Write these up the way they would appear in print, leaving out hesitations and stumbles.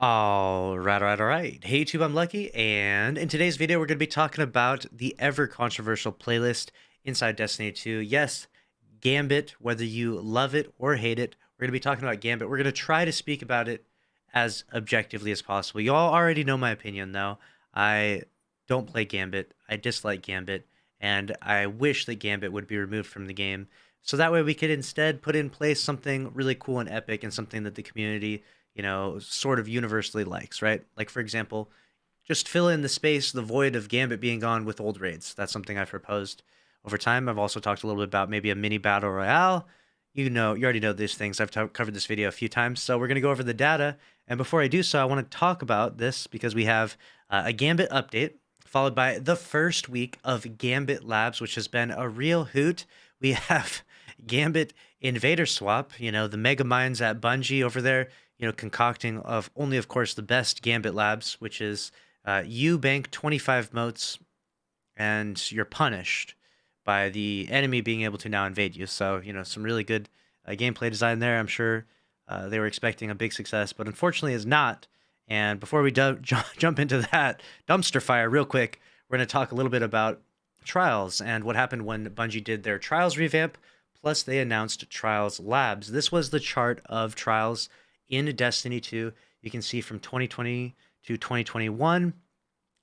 All right. Hey YouTube, I'm Lucky, and in today's video, we're going to be talking about the ever controversial playlist inside Destiny 2. Yes, Gambit, whether you love it or hate it, we're going to be talking about Gambit. We're going to try to speak about it as objectively as possible. You all already know my opinion, though. I don't play Gambit, I dislike Gambit, and I wish that Gambit would be removed from the game. So that way we could instead put in place something really cool and epic and something that the community sort of universally likes, right? Like, for example, just fill in the space, the void of Gambit being gone with old raids. That's something I've proposed over time. I've also talked a little bit about maybe a mini battle royale. You already know these things. I've covered this video a few times. So we're going to go over the data. And before I do so, I want to talk about this because we have a Gambit update followed by the first week of Gambit Labs, which has been a real hoot. We have Gambit Invader Swap, the mega minds at Bungie over there, concocting of only, of course, the best Gambit Labs, which is you bank 25 motes and you're punished by the enemy being able to now invade you. So, some really good gameplay design there. I'm sure they were expecting a big success, but unfortunately is not. And before we jump into that dumpster fire real quick, we're going to talk a little bit about Trials and what happened when Bungie did their Trials revamp, plus they announced Trials Labs. This was the chart of Trials in Destiny 2. You can see from 2020 to 2021.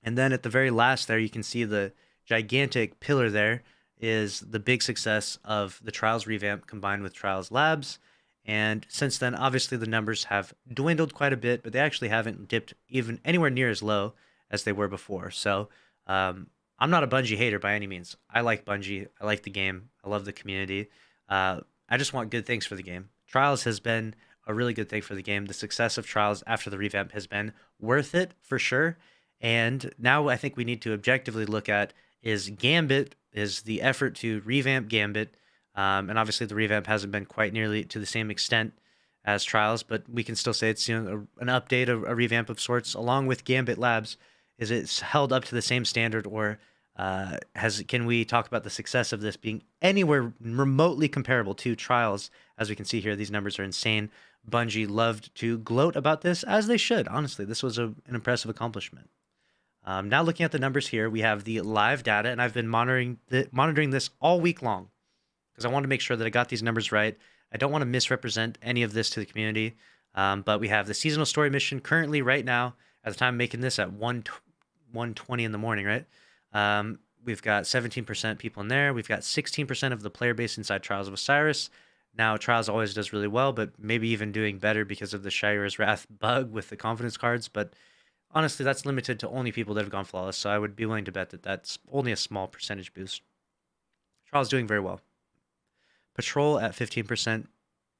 And then at the very last there, you can see the gigantic pillar there is the big success of the Trials revamp combined with Trials Labs. And since then, obviously the numbers have dwindled quite a bit, but they actually haven't dipped even anywhere near as low as they were before. So I'm not a Bungie hater by any means. I like Bungie. I like the game. I love the community. I just want good things for the game. Trials has been a really good thing for the game. The success of Trials after the revamp has been worth it for sure. And now I think we need to objectively look at is Gambit, is the effort to revamp Gambit. And obviously the revamp hasn't been quite nearly to the same extent as Trials, but we can still say it's an update, a revamp of sorts, along with Gambit Labs. Is it held up to the same standard, or can we talk about the success of this being anywhere remotely comparable to Trials? As we can see here, these numbers are insane. Bungie loved to gloat about this, as they should. Honestly, this was an impressive accomplishment. Now looking at the numbers here, we have the live data, and I've been monitoring this all week long because I want to make sure that I got these numbers right. I don't want to misrepresent any of this to the community, but we have the seasonal story mission currently right now, at the time of making this, at 1:20 in the morning, right? We've got 17% people in there. We've got 16% of the player base inside Trials of Osiris. Now, Trials always does really well, but maybe even doing better because of the Shira's Wrath bug with the confidence cards. But honestly, that's limited to only people that have gone flawless, so I would be willing to bet that that's only a small percentage boost. Trials doing very well. Patrol at 15%.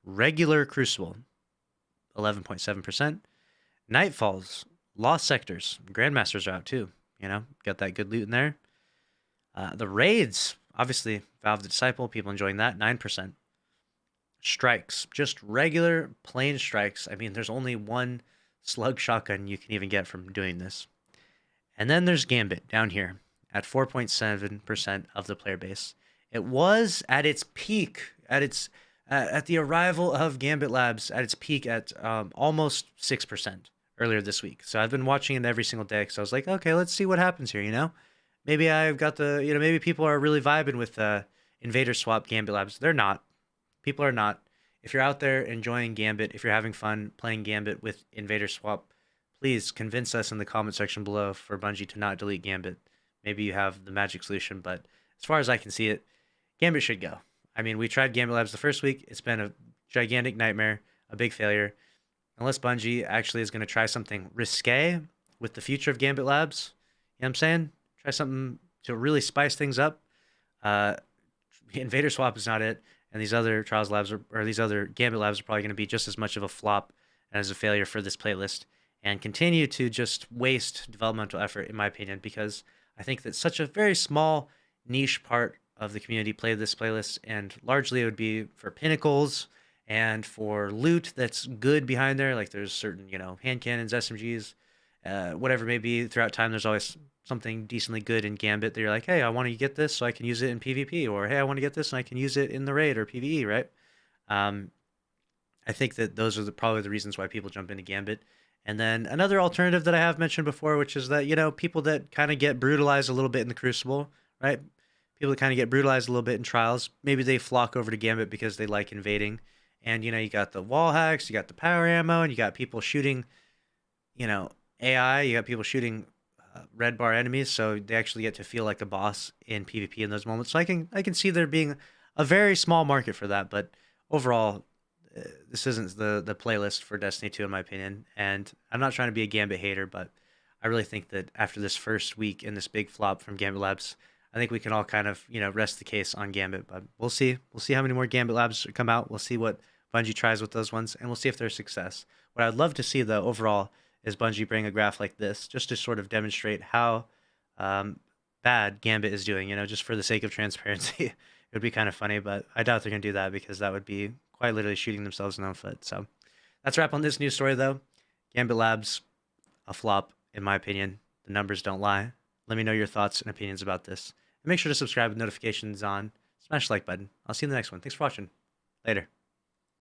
Regular Crucible, 11.7%. Nightfalls, Lost Sectors, Grandmasters are out too. Got that good loot in there. The raids, obviously, Valve the Disciple, people enjoying that, 9%. Strikes, just regular, plain strikes. I mean, there's only one slug shotgun you can even get from doing this. And then there's Gambit down here at 4.7% of the player base. It was at its peak, at the arrival of Gambit Labs, at its peak at almost 6% earlier this week. So I've been watching it every single day because I was like, okay, let's see what happens here, Maybe I've got maybe people are really vibing with Invader Swap Gambit Labs. They're not. People are not. If you're out there enjoying Gambit, if you're having fun playing Gambit with Invader Swap, please convince us in the comment section below for Bungie to not delete Gambit. Maybe you have the magic solution, but as far as I can see it, Gambit should go. I mean, we tried Gambit Labs the first week. It's been a gigantic nightmare, a big failure. Unless Bungie actually is going to try something risque with the future of Gambit Labs, you know what I'm saying? Try something to really spice things up. Invader Swap is not it, and these other Trials Labs or these other Gambit Labs are probably going to be just as much of a flop as a failure for this playlist, and continue to just waste developmental effort, in my opinion, because I think that such a very small niche part of the community play this playlist, and largely it would be for pinnacles and for loot that's good behind there. Like there's certain, hand cannons, SMGs, whatever it may be. Throughout time, there's always something decently good in Gambit that you're like, hey, I want to get this so I can use it in PvP, or hey, I want to get this and I can use it in the raid or PvE, right? I think that those are probably the reasons why people jump into Gambit. And then another alternative that I have mentioned before, which is that, you know, people that kind of get brutalized a little bit in the Crucible, right? People that kind of get brutalized a little bit in Trials, maybe they flock over to Gambit because they like invading. And, you know, you got the wall hacks, you got the power ammo, and you got people shooting, you know, AI, you got people shooting red bar enemies, so they actually get to feel like a boss in PvP in those moments. So I can see there being a very small market for that, but overall, this isn't the playlist for Destiny 2 in my opinion. And I'm not trying to be a Gambit hater, but I really think that after this first week and this big flop from Gambit Labs, I think we can all kind of, you know, rest the case on Gambit. But we'll see. We'll see how many more Gambit Labs come out. We'll see what Bungie tries with those ones, and we'll see if they're a success. What I'd love to see though overall is Bungie bring a graph like this just to sort of demonstrate how um, bad Gambit is doing, you know, just for the sake of transparency. It would be kind of funny, but I doubt they're going to do that because that would be quite literally shooting themselves in the foot. So that's a wrap on this news story, though. Gambit Labs, a flop, in my opinion. The numbers don't lie. Let me know your thoughts and opinions about this. And make sure to subscribe with notifications on. Smash the like button. I'll see you in the next one. Thanks for watching. Later.